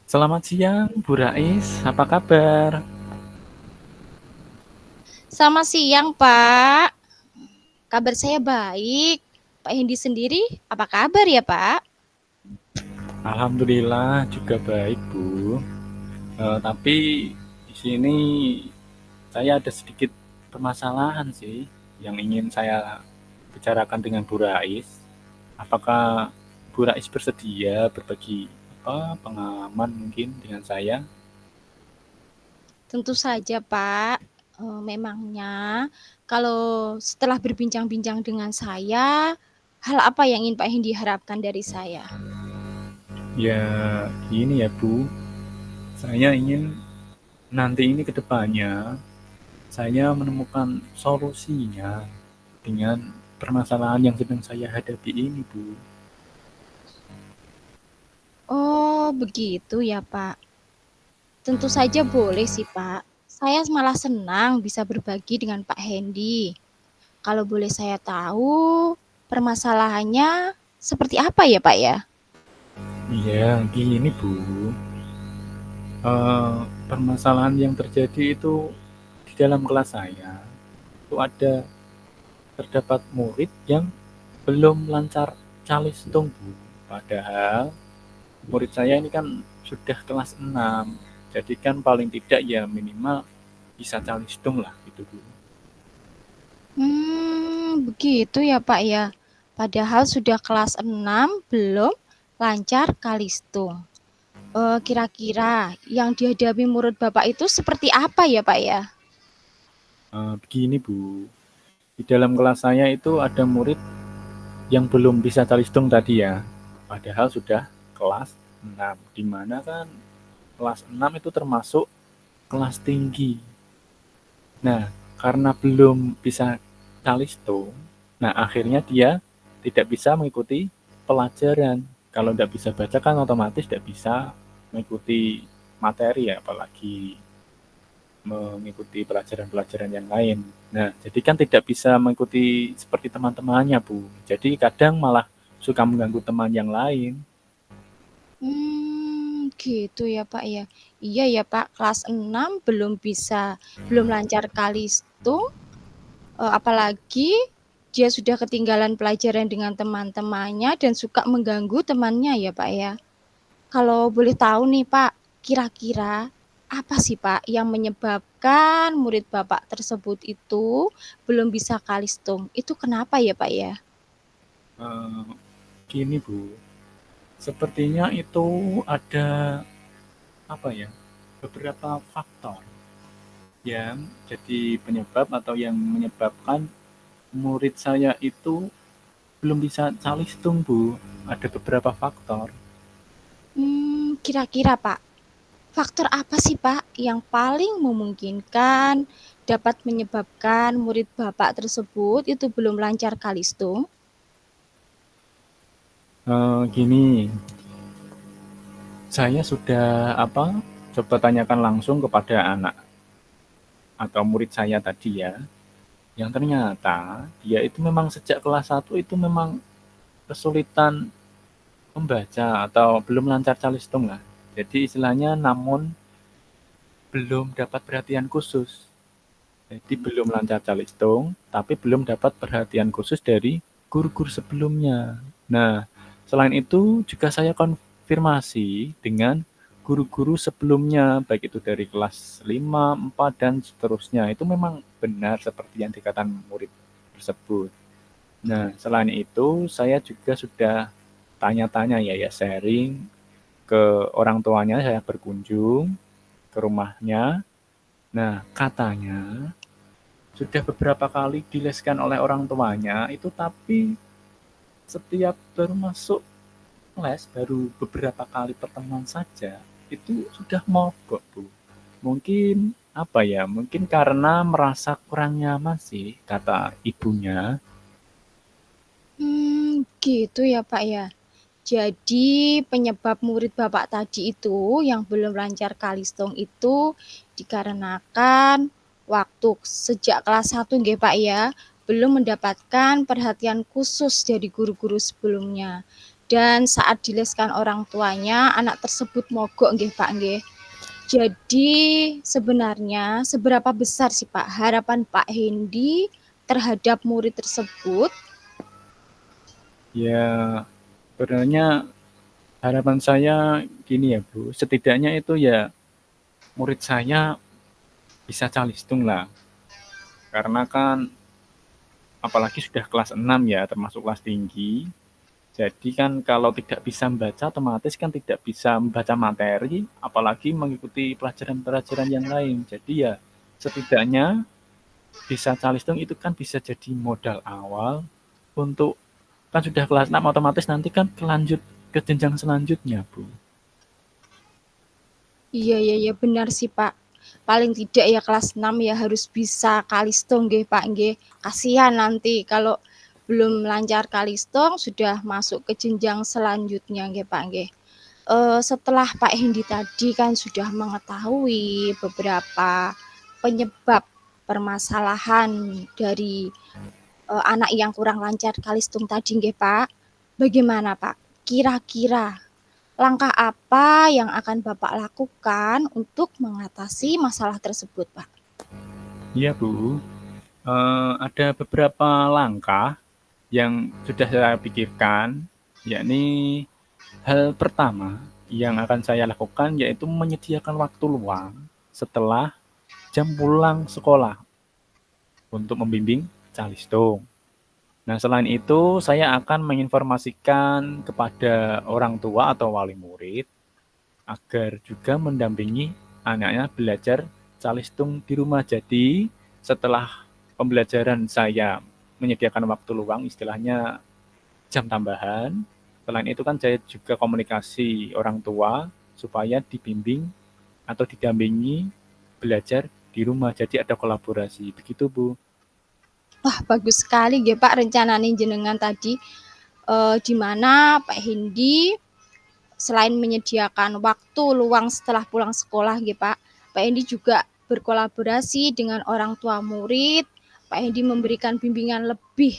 Selamat siang, Bu Rais. Apa kabar? Selamat siang, Pak. Kabar saya baik. Pak Hendi sendiri, apa kabar ya, Pak? Alhamdulillah juga baik, Bu. Tapi di sini saya ada sedikit permasalahan sih yang ingin saya bicarakan dengan Bu Rais. Apakah Bu Rais bersedia berbagi pengalaman mungkin dengan saya? Tentu saja, Pak. Memangnya kalau setelah berbincang-bincang dengan saya, hal apa yang ingin Pak Hendi harapkan dari saya? Ya, gini ya, Bu. Saya ingin nanti ini ke depannya saya menemukan solusinya dengan permasalahan yang sedang saya hadapi ini, Bu. Oh, begitu ya, Pak. Tentu saja boleh sih, Pak. Saya malah senang bisa berbagi dengan Pak Hendi. Kalau boleh saya tahu, permasalahannya seperti apa ya, Pak ya? Iya, gini Bu. Permasalahan yang terjadi itu di dalam kelas saya itu terdapat murid yang belum lancar calistung Bu. Padahal murid saya ini kan sudah kelas 6. Jadi kan paling tidak ya minimal bisa calistung lah gitu Bu. Begitu ya Pak ya. Padahal sudah kelas 6 belum lancar kalistung. Kira-kira yang dihadapi murid Bapak itu seperti apa ya Pak ya? Begini Bu, di dalam kelas saya itu ada murid yang belum bisa calistung tadi ya. Padahal sudah kelas 6, di mana kan kelas 6 itu termasuk kelas tinggi. Nah, karena belum bisa calistung, nah akhirnya dia tidak bisa mengikuti pelajaran. Kalau tidak bisa baca kan otomatis tidak bisa mengikuti materi ya, apalagi mengikuti pelajaran-pelajaran yang lain. Nah, jadi kan tidak bisa mengikuti seperti teman-temannya, Bu. Jadi kadang malah suka mengganggu teman yang lain. Gitu ya Pak ya. Iya ya Pak, kelas 6 belum lancar kalistung, apalagi dia sudah ketinggalan pelajaran dengan teman-temannya dan suka mengganggu temannya ya Pak ya. Kalau boleh tahu nih Pak, kira-kira apa sih Pak yang menyebabkan murid Bapak tersebut itu belum bisa kalistung? Itu kenapa ya Pak ya? Eh, Gini, Bu. Sepertinya itu ada apa ya? Beberapa faktor yang jadi penyebab atau yang menyebabkan murid saya itu belum bisa calistung, Bu. Ada beberapa faktor. Kira-kira Pak, faktor apa sih Pak yang paling memungkinkan dapat menyebabkan murid Bapak tersebut itu belum lancar kalistung? Gini, saya sudah coba tanyakan langsung kepada anak atau murid saya tadi ya, yang ternyata dia itu memang sejak kelas 1 itu memang kesulitan membaca atau belum lancar calistung lah. Jadi istilahnya namun belum dapat perhatian khusus. Jadi belum lancar calistung, tapi belum dapat perhatian khusus dari guru-guru sebelumnya. Nah, selain itu juga saya konfirmasi dengan guru-guru sebelumnya, baik itu dari kelas 5, 4, dan seterusnya. Itu memang benar seperti yang dikatakan murid tersebut. Nah, selain itu saya juga sudah tanya-tanya ya sharing ke orang tuanya, saya berkunjung ke rumahnya. Nah, katanya sudah beberapa kali dileskan oleh orang tuanya itu, tapi setiap baru masuk les, baru beberapa kali pertemuan saja, itu sudah mogok, Bu. Mungkin apa ya, mungkin karena merasa kurang nyaman sih, kata ibunya. Gitu ya Pak ya. Jadi penyebab murid Bapak tadi itu yang belum lancar kalistung itu dikarenakan waktu sejak kelas 1 nggih Pak ya, belum mendapatkan perhatian khusus dari guru-guru sebelumnya. Dan saat dileskan orang tuanya, anak tersebut mogok nggih Pak nggih. Jadi sebenarnya seberapa besar sih Pak harapan Pak Hendy terhadap murid tersebut? Ya, sebenarnya harapan saya gini ya Bu, setidaknya itu ya murid saya bisa calistung lah. Karena kan apalagi sudah kelas 6 ya, termasuk kelas tinggi. Jadi kan kalau tidak bisa membaca otomatis kan tidak bisa membaca materi, apalagi mengikuti pelajaran-pelajaran yang lain. Jadi ya setidaknya bisa calistung itu kan bisa jadi modal awal untuk kan sudah kelas 6 otomatis nanti kan kelanjut ke jenjang selanjutnya, Bu. Iya iya iya benar sih Pak. Paling tidak ya kelas 6 ya harus bisa kalistong nggih Pak nggih. Kasihan nanti kalau belum lancar kalistong sudah masuk ke jenjang selanjutnya nggih Pak nggih. Setelah Pak Hendy tadi kan sudah mengetahui beberapa penyebab permasalahan dari anak yang kurang lancar kalistung tadi nggih Pak. Bagaimana Pak? Kira-kira langkah apa yang akan Bapak lakukan untuk mengatasi masalah tersebut, Pak? Iya, Bu. Ada beberapa langkah yang sudah saya pikirkan, yakni hal pertama yang akan saya lakukan yaitu menyediakan waktu luang setelah jam pulang sekolah untuk membimbing calistung. Nah, selain itu, saya akan menginformasikan kepada orang tua atau wali murid agar juga mendampingi anaknya belajar calistung di rumah. Jadi, setelah pembelajaran saya menyediakan waktu luang, istilahnya jam tambahan. Selain itu kan saya juga komunikasi orang tua supaya dibimbing atau didampingi belajar di rumah. Jadi ada kolaborasi. Begitu, Bu. Wah, bagus sekali nggih Pak rencanane jenengan tadi, di mana Pak Hendy selain menyediakan waktu luang setelah pulang sekolah nggih Pak, Pak Hendy juga berkolaborasi dengan orang tua murid, Pak Hendy memberikan bimbingan lebih.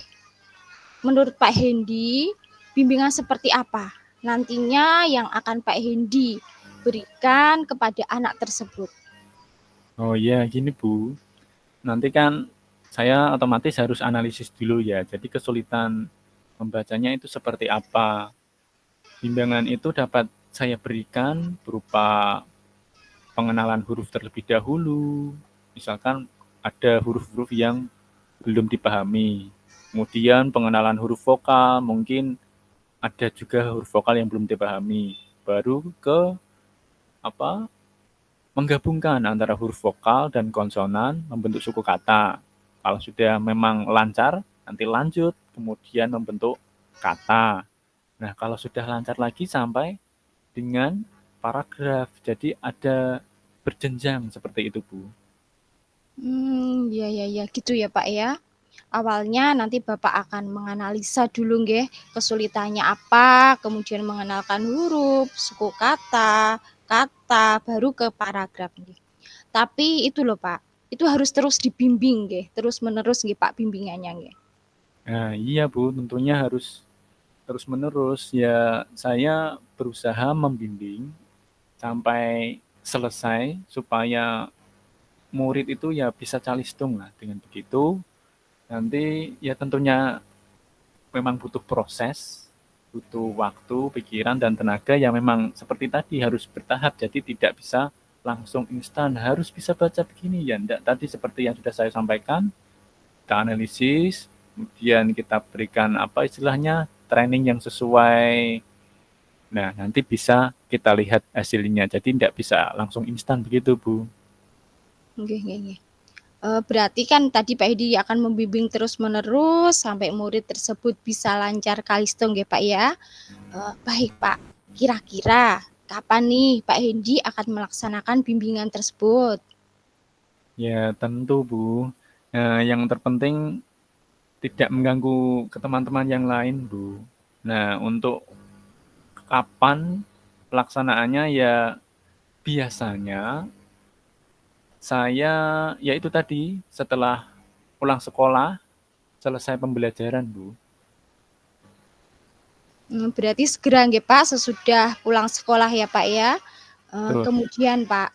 Menurut Pak Hendy, bimbingan seperti apa nantinya yang akan Pak Hendy berikan kepada anak tersebut? Oh iya, gini Bu. Nanti kan saya otomatis harus analisis dulu ya. Jadi kesulitan membacanya itu seperti apa. Bimbingan itu dapat saya berikan berupa pengenalan huruf terlebih dahulu. Misalkan ada huruf-huruf yang belum dipahami. Kemudian pengenalan huruf vokal, mungkin ada juga huruf vokal yang belum dipahami. Baru ke apa? Menggabungkan antara huruf vokal dan konsonan membentuk suku kata. Kalau sudah memang lancar, nanti lanjut, kemudian membentuk kata. Nah, kalau sudah lancar lagi sampai dengan paragraf. Jadi ada berjenjang seperti itu, Bu. Ya ya ya, gitu ya Pak ya. Awalnya nanti Bapak akan menganalisa dulu nggih, kesulitannya apa, kemudian mengenalkan huruf, suku kata, kata, baru ke paragraf nggih. Tapi itu loh Pak, itu harus terus dibimbing nggih, terus-menerus nggih Pak bimbingannya nggih. Nah, iya, Bu, tentunya harus terus-menerus. Ya, saya berusaha membimbing sampai selesai supaya murid itu ya bisa calistung lah. Dengan begitu, nanti ya tentunya memang butuh proses, butuh waktu, pikiran, dan tenaga yang memang seperti tadi harus bertahap. Jadi tidak bisa langsung instan, harus bisa baca begini ya. Enggak, tadi seperti yang sudah saya sampaikan, kita analisis, kemudian kita berikan apa istilahnya, training yang sesuai. Nah, nanti bisa kita lihat hasilnya. Jadi tidak bisa langsung instan begitu, Bu. Nggih nggih nggih. Berarti kan tadi Pak Edi akan membimbing terus-menerus sampai murid tersebut bisa lancar kalistung nggih Pak ya. Baik Pak, kira-kira kapan nih Pak Hendi akan melaksanakan bimbingan tersebut? Ya, tentu, Bu. Yang terpenting tidak mengganggu ke teman-teman yang lain, Bu. Nah, untuk kapan pelaksanaannya ya biasanya saya ya itu tadi setelah pulang sekolah selesai pembelajaran, Bu. Berarti segera nggih Pak, sesudah pulang sekolah ya Pak ya. Betul. Kemudian Pak,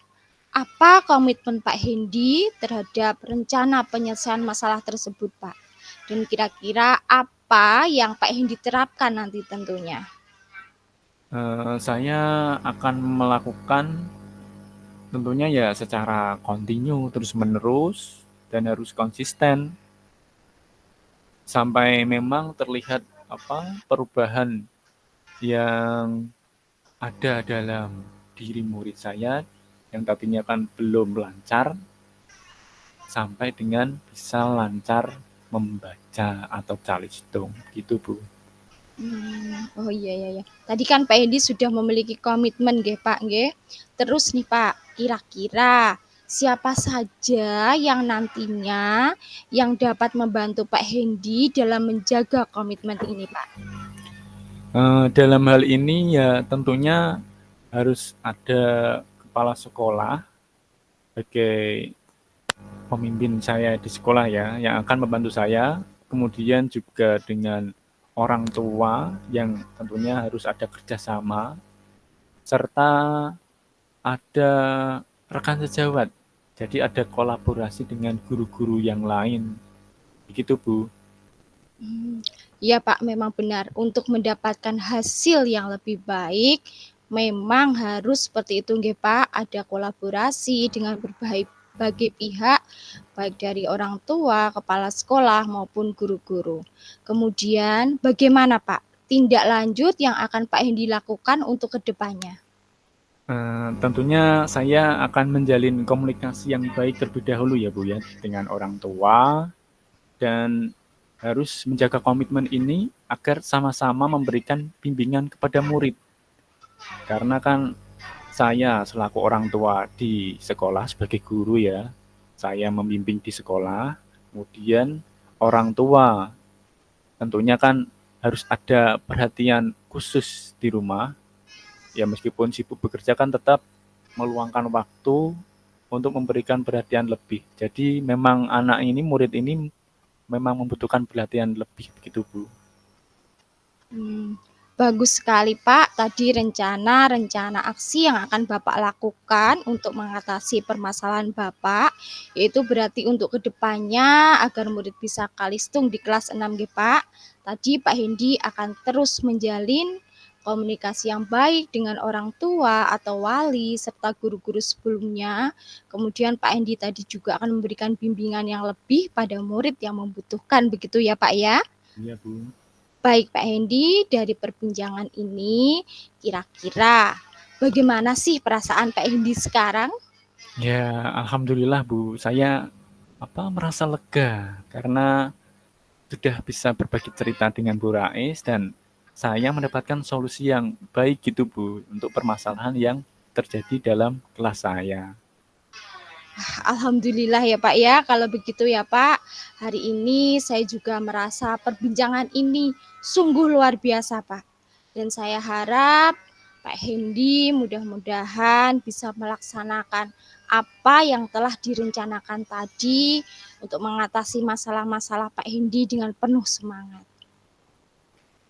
apa komitmen Pak Hendy terhadap rencana penyelesaian masalah tersebut Pak? Dan kira-kira apa yang Pak Hendy terapkan nanti tentunya? Saya akan melakukan tentunya ya secara kontinu, terus-menerus, dan harus konsisten sampai memang terlihat perubahan yang ada dalam diri murid saya yang tadinya kan belum lancar sampai dengan bisa lancar membaca atau calistung gitu Bu. Oh iya iya ya. Tadi kan Pak Hendy sudah memiliki komitmen nggih Pak nggih. Terus nih Pak, kira-kira siapa saja yang nantinya yang dapat membantu Pak Hendy dalam menjaga komitmen ini Pak? Dalam hal ini ya tentunya harus ada kepala sekolah sebagai pemimpin saya di sekolah ya, yang akan membantu saya. Kemudian juga dengan orang tua yang tentunya harus ada kerjasama, serta ada rekan sejawat. Jadi ada kolaborasi dengan guru-guru yang lain. Begitu Bu. Iya Pak, memang benar. Untuk mendapatkan hasil yang lebih baik, memang harus seperti itu nggih Pak, ada kolaborasi dengan berbagai pihak, baik dari orang tua, kepala sekolah, maupun guru-guru. Kemudian bagaimana Pak, tindak lanjut yang akan Pak Hendy lakukan untuk kedepannya? Tentunya saya akan menjalin komunikasi yang baik terlebih dahulu ya Bu ya, dengan orang tua, dan harus menjaga komitmen ini agar sama-sama memberikan bimbingan kepada murid. Karena kan saya selaku orang tua di sekolah sebagai guru ya, saya membimbing di sekolah, kemudian orang tua tentunya kan harus ada perhatian khusus di rumah. Ya meskipun sibuk bekerja kan tetap meluangkan waktu untuk memberikan perhatian lebih. Jadi memang anak ini, murid ini memang membutuhkan perhatian lebih begitu Bu. Bagus sekali Pak, tadi rencana aksi yang akan Bapak lakukan untuk mengatasi permasalahan Bapak, yaitu berarti untuk kedepannya agar murid bisa kalistung di kelas 6 G Pak. Tadi Pak Hendy akan terus menjalin komunikasi yang baik dengan orang tua atau wali serta guru-guru sebelumnya. Kemudian Pak Hendy tadi juga akan memberikan bimbingan yang lebih pada murid yang membutuhkan, begitu ya Pak ya? Iya Bu. Baik Pak Hendy, dari perbincangan ini kira-kira bagaimana sih perasaan Pak Hendy sekarang? Ya alhamdulillah Bu, saya merasa lega karena sudah bisa berbagi cerita dengan Bu Rais dan saya mendapatkan solusi yang baik gitu Bu untuk permasalahan yang terjadi dalam kelas saya. Alhamdulillah ya Pak ya, kalau begitu ya Pak, hari ini saya juga merasa perbincangan ini sungguh luar biasa Pak. Dan saya harap Pak Hendy mudah-mudahan bisa melaksanakan apa yang telah direncanakan tadi untuk mengatasi masalah-masalah Pak Hendy dengan penuh semangat.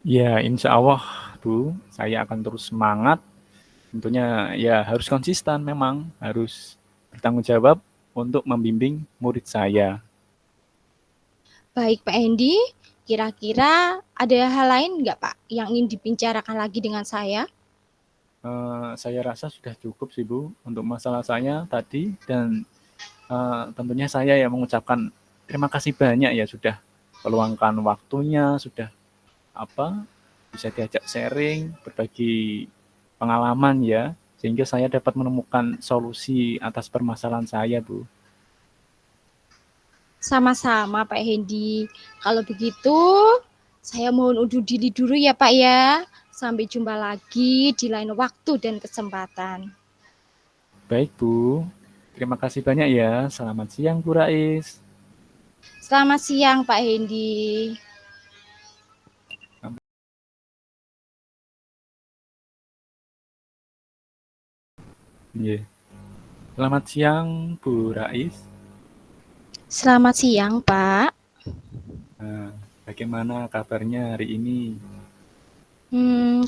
Ya insya Allah Bu, saya akan terus semangat. Tentunya ya harus konsisten memang, harus bertanggung jawab untuk membimbing murid saya. Baik Pak Hendy, kira-kira ada hal lain nggak Pak yang ingin dibicarakan lagi dengan saya? Saya rasa sudah cukup sih Bu untuk masalah saya tadi dan tentunya saya ya mengucapkan terima kasih banyak ya sudah meluangkan waktunya, sudah bisa diajak sharing, berbagi pengalaman ya, sehingga saya dapat menemukan solusi atas permasalahan saya Bu. Sama-sama Pak Hendy. Kalau begitu, saya mohon undur diri dulu ya Pak ya. Sampai jumpa lagi di lain waktu dan kesempatan. Baik Bu, terima kasih banyak ya. Selamat siang Bu Rais. Selamat siang Pak Hendy. Yeah. Selamat siang Bu Rais. Selamat siang Pak. Nah, bagaimana kabarnya hari ini?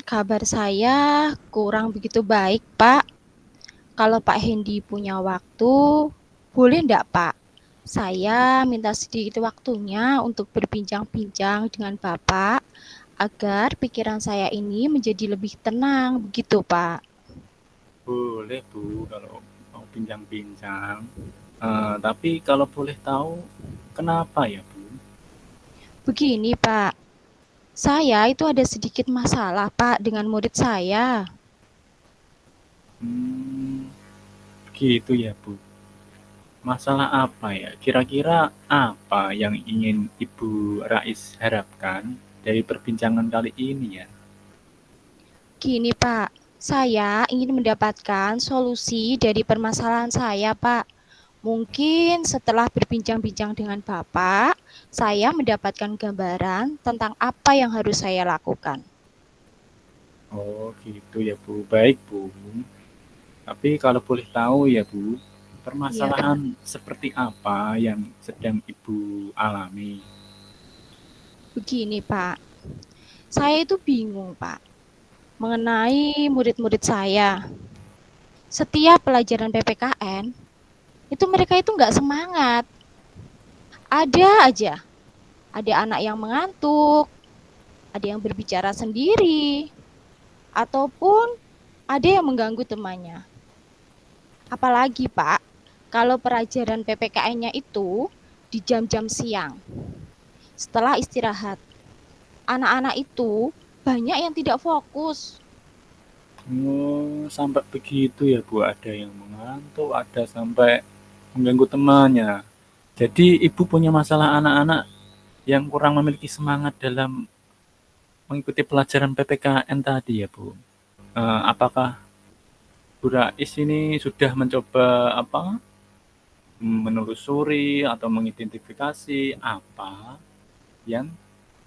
Kabar saya kurang begitu baik, Pak. Kalau Pak Hendy punya waktu, boleh ndak, Pak? Saya minta sedikit waktunya untuk berbincang-bincang dengan Bapak agar pikiran saya ini menjadi lebih tenang, begitu, Pak. Boleh Bu, kalau mau bincang-bincang. Tapi kalau boleh tahu, kenapa ya Bu? Begini, Pak. Saya itu ada sedikit masalah, Pak, dengan murid saya. Hmm, gitu ya Bu. Masalah apa ya? Kira-kira apa yang ingin Ibu Rais harapkan dari perbincangan kali ini ya? Gini, Pak. Saya ingin mendapatkan solusi dari permasalahan saya, Pak. Mungkin setelah berbincang-bincang dengan Bapak, saya mendapatkan gambaran tentang apa yang harus saya lakukan. Oh gitu ya Bu, baik Bu. Tapi kalau boleh tahu ya Bu, Iya, Pak. permasalahan seperti apa yang sedang Ibu alami? Begini, Pak. Saya itu bingung, Pak, mengenai murid-murid saya. Setiap pelajaran PPKN, itu mereka itu nggak semangat. Ada aja. Ada anak yang mengantuk, ada yang berbicara sendiri, ataupun ada yang mengganggu temannya. Apalagi, Pak, kalau pelajaran PPKN-nya itu di jam-jam siang, setelah istirahat. Anak-anak itu banyak yang tidak fokus. Oh, sampai begitu ya Bu, ada yang mengantuk, ada sampai mengganggu temannya. Jadi Ibu punya masalah anak-anak yang kurang memiliki semangat dalam mengikuti pelajaran PPKN tadi ya Bu. Apakah Bu Rais ini sudah mencoba apa menelusuri atau mengidentifikasi apa yang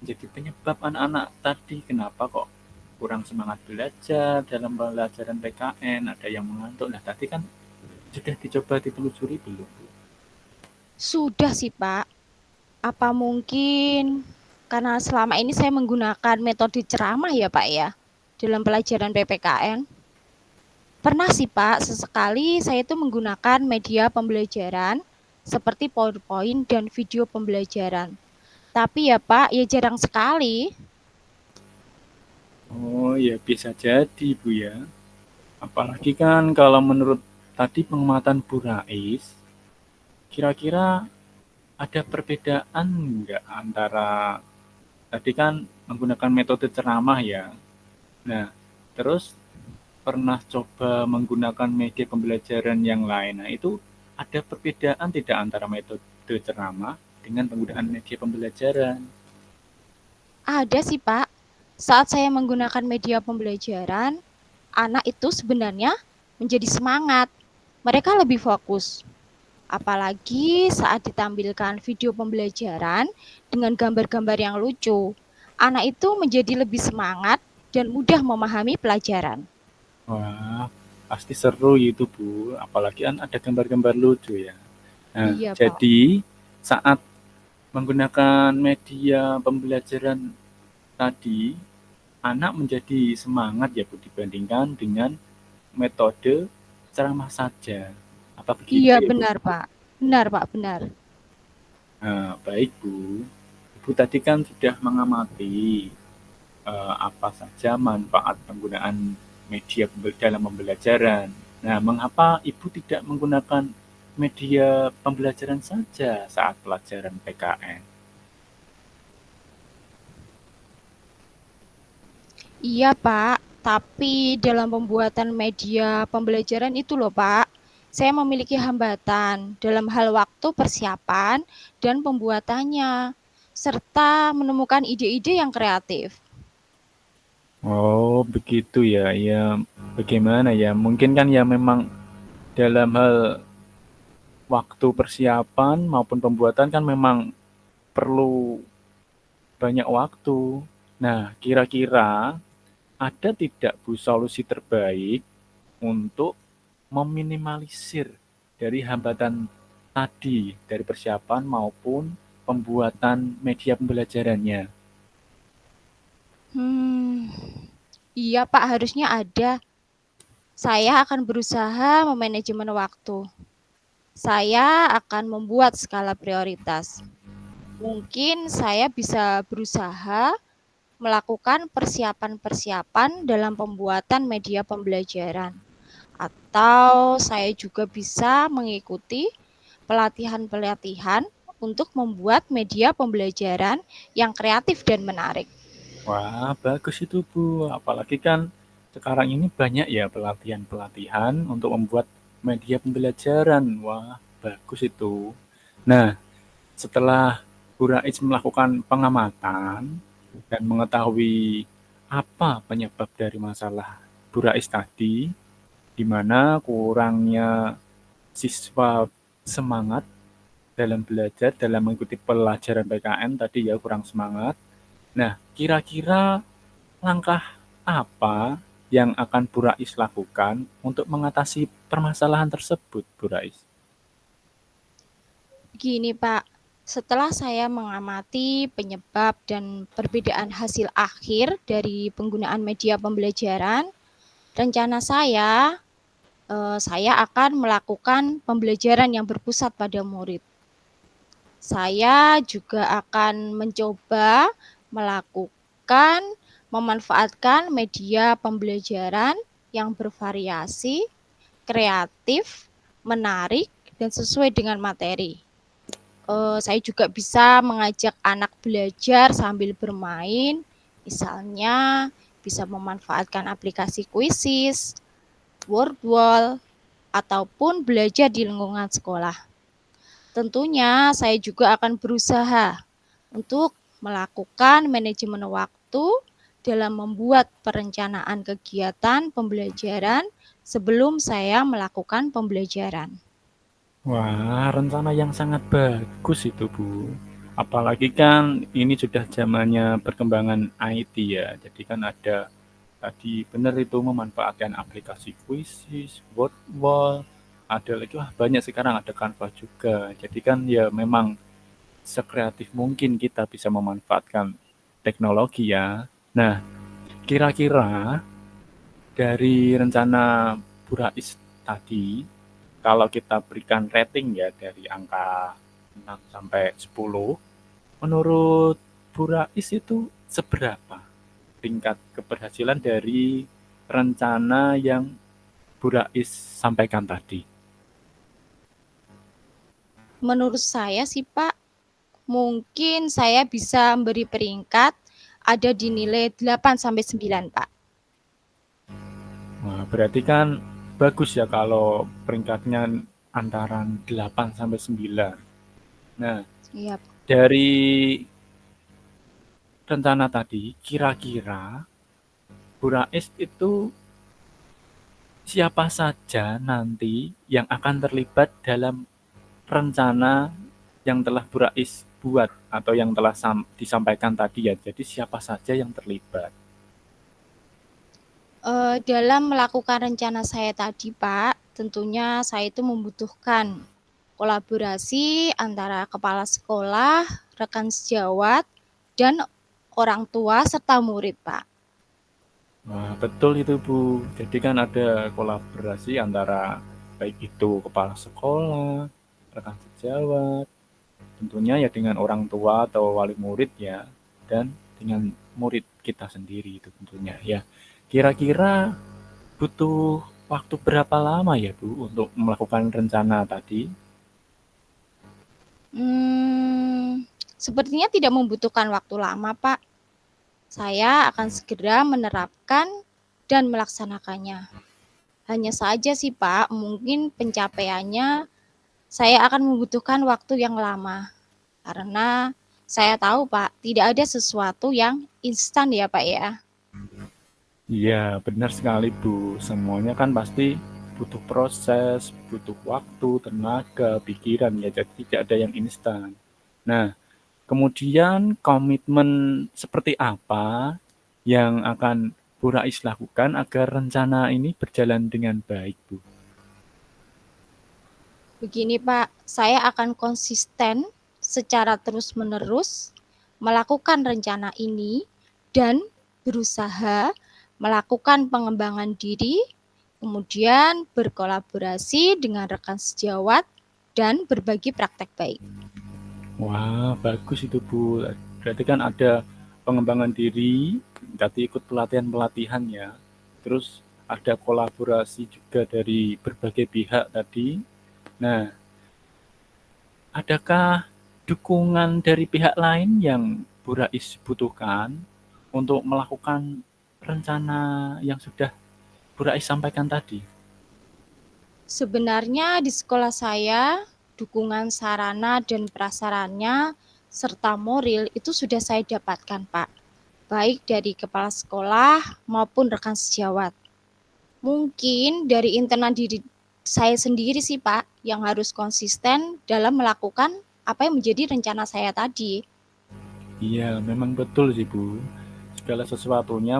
menjadi penyebab anak-anak tadi kenapa kok kurang semangat belajar dalam pelajaran PKN, ada yang mengantuk. Nah, tadi kan sudah dicoba ditelusuri belum, Bu? Sudah sih, Pak. Apa mungkin karena selama ini saya menggunakan metode ceramah ya, Pak ya, dalam pelajaran PPKN? Pernah sih, Pak, sesekali saya itu menggunakan media pembelajaran seperti PowerPoint dan video pembelajaran. Tapi ya, Pak, ya jarang sekali. Oh, ya bisa jadi, Bu ya. Apalagi kan kalau menurut tadi pengamatan Bu Rais, kira-kira ada perbedaan nggak antara tadi kan menggunakan metode ceramah ya. Nah, terus pernah coba menggunakan media pembelajaran yang lain. Nah, itu ada perbedaan tidak antara metode ceramah dengan penggunaan media pembelajaran? Ada sih, Pak. Saat saya menggunakan media pembelajaran, anak itu sebenarnya menjadi semangat. Mereka lebih fokus. Apalagi saat ditampilkan video pembelajaran dengan gambar-gambar yang lucu. Anak itu menjadi lebih semangat dan mudah memahami pelajaran. Wah, pasti seru itu, Bu. Apalagi kan ada gambar-gambar lucu ya. Nah, Iya, Pak. jadi saat menggunakan media pembelajaran tadi, anak menjadi semangat ya, Bu, dibandingkan dengan metode ceramah saja. Apa begitu Iya, ya, Bu? benar, Pak. Benar, Pak, benar. Nah, baik, Bu. Ibu tadi kan sudah mengamati apa saja manfaat penggunaan media dalam pembelajaran. Nah, mengapa Ibu tidak menggunakan media pembelajaran saja saat pelajaran PKN? Iya, Pak. Tapi dalam pembuatan media pembelajaran itu loh, Pak, saya memiliki hambatan dalam hal waktu persiapan dan pembuatannya, serta menemukan ide-ide yang kreatif. Oh, begitu ya. Ya, bagaimana ya? Mungkin kan ya memang dalam hal waktu persiapan maupun pembuatan kan memang perlu banyak waktu. Nah, kira-kira ada tidak Bu solusi terbaik untuk meminimalisir dari hambatan tadi, dari persiapan maupun pembuatan media pembelajarannya? Hmm. Iya Pak, harusnya ada. Saya akan berusaha memanajemen waktu. Saya akan membuat skala prioritas. Mungkin saya bisa berusaha melakukan persiapan-persiapan dalam pembuatan media pembelajaran. Atau saya juga bisa mengikuti pelatihan-pelatihan untuk membuat media pembelajaran yang kreatif dan menarik. Wah, bagus itu Bu. Apalagi kan sekarang ini banyak ya pelatihan-pelatihan untuk membuat media pembelajaran. Wah, bagus itu. Nah, setelah Bu Rais melakukan pengamatan dan mengetahui apa penyebab dari masalah Bu Rais tadi, di mana kurangnya siswa semangat dalam belajar, dalam mengikuti pelajaran PKN tadi ya kurang semangat. Nah, kira-kira langkah apa yang akan Bu Rais lakukan untuk mengatasi permasalahan tersebut, Bu Rais? Gini Pak, setelah saya mengamati penyebab dan perbedaan hasil akhir dari penggunaan media pembelajaran, rencana saya akan melakukan pembelajaran yang berpusat pada murid. Saya juga akan mencoba melakukan memanfaatkan media pembelajaran yang bervariasi, kreatif, menarik, dan sesuai dengan materi. Saya juga bisa mengajak anak belajar sambil bermain, misalnya bisa memanfaatkan aplikasi Quizzes, Wordwall, ataupun belajar di lingkungan sekolah. Tentunya saya juga akan berusaha untuk melakukan manajemen waktu dalam membuat perencanaan kegiatan pembelajaran sebelum saya melakukan pembelajaran. Wah, rencana yang sangat bagus itu, Bu. Apalagi kan ini sudah zamannya perkembangan IT ya. Jadi kan ada tadi benar itu memanfaatkan aplikasi Quizzes, Wordwall, ada lagi wah banyak sekarang ada Canva juga. Jadi kan ya memang sekreatif mungkin kita bisa memanfaatkan teknologi ya. Nah, kira-kira dari rencana Bu Rais tadi, kalau kita berikan rating ya dari angka 6 sampai 10, menurut Bu Rais itu seberapa tingkat keberhasilan dari rencana yang Bu Rais sampaikan tadi? Menurut saya sih Pak, mungkin saya bisa memberi peringkat ada di nilai 8 sampai 9 Pak. Nah, berarti kan bagus ya kalau peringkatnya antara 8 sampai 9. Nah, Iya. dari rencana tadi, kira-kira Bu Rais itu siapa saja nanti yang akan terlibat dalam rencana yang telah Bu Rais buat atau yang telah disampaikan tadi ya. Jadi siapa saja yang terlibat? Dalam melakukan rencana saya tadi Pak, tentunya saya itu membutuhkan kolaborasi antara kepala sekolah, rekan sejawat, dan orang tua serta murid Pak. Nah, betul itu Bu. Jadi kan ada kolaborasi antara baik itu kepala sekolah, rekan sejawat, tentunya ya dengan orang tua atau wali murid ya, dan dengan murid kita sendiri itu tentunya ya. Kira-kira butuh waktu berapa lama ya Bu untuk melakukan rencana tadi? Sepertinya tidak membutuhkan waktu lama Pak. Saya akan segera menerapkan dan melaksanakannya. Hanya saja sih Pak, mungkin pencapaiannya saya akan membutuhkan waktu yang lama. Karena saya tahu Pak, tidak ada sesuatu yang instan ya Pak ya. Iya, benar sekali Bu. Semuanya kan pasti butuh proses, butuh waktu, tenaga, pikiran ya. Jadi tidak ada yang instan. Nah, kemudian komitmen seperti apa yang akan Bu Rais lakukan agar rencana ini berjalan dengan baik, Bu? Begini Pak, saya akan konsisten secara terus-menerus melakukan rencana ini dan berusaha melakukan pengembangan diri, kemudian berkolaborasi dengan rekan sejawat, dan berbagi praktek baik. Wah, bagus itu Bu. Berarti kan ada pengembangan diri, tadi ikut pelatihan-pelatihan ya. Terus ada kolaborasi juga dari berbagai pihak tadi. Nah, adakah dukungan dari pihak lain yang Bu Rais butuhkan untuk melakukan rencana yang sudah Bu Rais sampaikan tadi? Sebenarnya di sekolah saya, dukungan sarana dan prasarannya serta moral itu sudah saya dapatkan, Pak. Baik dari kepala sekolah maupun rekan sejawat. Mungkin dari internal diri saya sendiri sih, Pak, yang harus konsisten dalam melakukan apa yang menjadi rencana saya tadi. Iya, memang betul sih Bu. Segala sesuatunya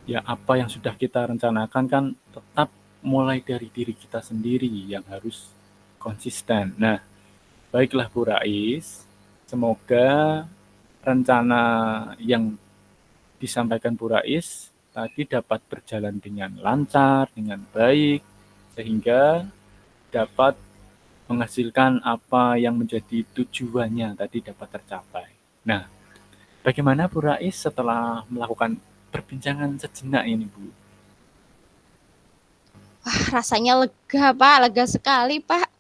ya apa yang sudah kita rencanakan kan tetap mulai dari diri kita sendiri yang harus konsisten. Nah, baiklah Bu Rais, semoga rencana yang disampaikan Bu Rais tadi dapat berjalan dengan lancar, dengan baik, sehingga dapat menghasilkan apa yang menjadi tujuannya tadi dapat tercapai. Nah, bagaimana Bu Rais setelah melakukan perbincangan sejenak ini Bu? Wah, rasanya lega, Pak, lega sekali, Pak.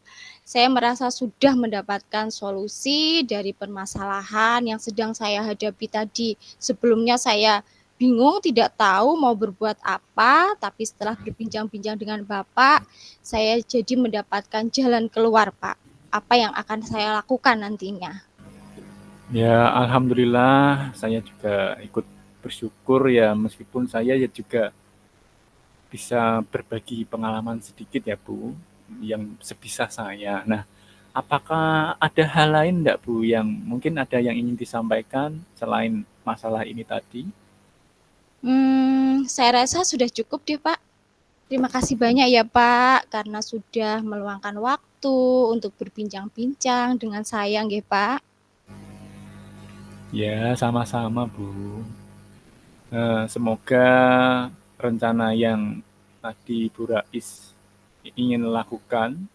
Saya merasa sudah mendapatkan solusi dari permasalahan yang sedang saya hadapi tadi. Sebelumnya saya bingung, tidak tahu mau berbuat apa, tapi setelah berbincang-bincang dengan Bapak, saya jadi mendapatkan jalan keluar, Pak. Apa yang akan saya lakukan nantinya? Ya, alhamdulillah saya juga ikut bersyukur ya meskipun saya ya juga bisa berbagi pengalaman sedikit ya Bu, yang sebisa saya. Nah, apakah ada hal lain enggak Bu yang mungkin ada yang ingin disampaikan selain masalah ini tadi? Saya rasa sudah cukup deh, Pak. Terima kasih banyak ya Pak, karena sudah meluangkan waktu untuk berbincang-bincang dengan saya nggih Pak. Ya, sama-sama Bu. Semoga rencana yang tadi Bu Rais ingin lakukan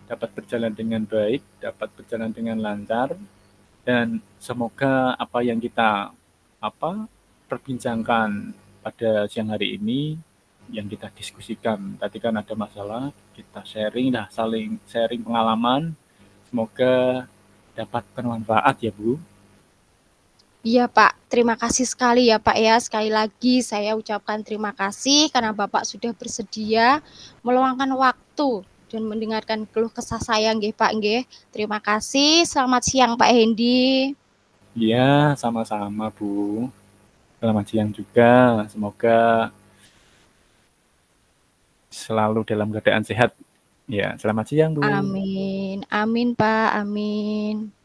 dapat berjalan dengan baik, dapat berjalan dengan lancar, dan semoga apa yang kita perbincangkan pada siang hari ini yang kita diskusikan tadi kan ada masalah kita sharing dah saling sharing pengalaman semoga dapat bermanfaat ya Bu. Iya Pak, terima kasih sekali ya Pak ya. Sekali lagi saya ucapkan terima kasih karena Bapak sudah bersedia meluangkan waktu dan mendengarkan keluh kesah saya nggih Pak nggih. Terima kasih. Selamat siang Pak Hendy. Iya sama-sama Bu, selamat siang juga, semoga selalu dalam keadaan sehat ya. Selamat siang Bu. Amin. Amin Pak, amin.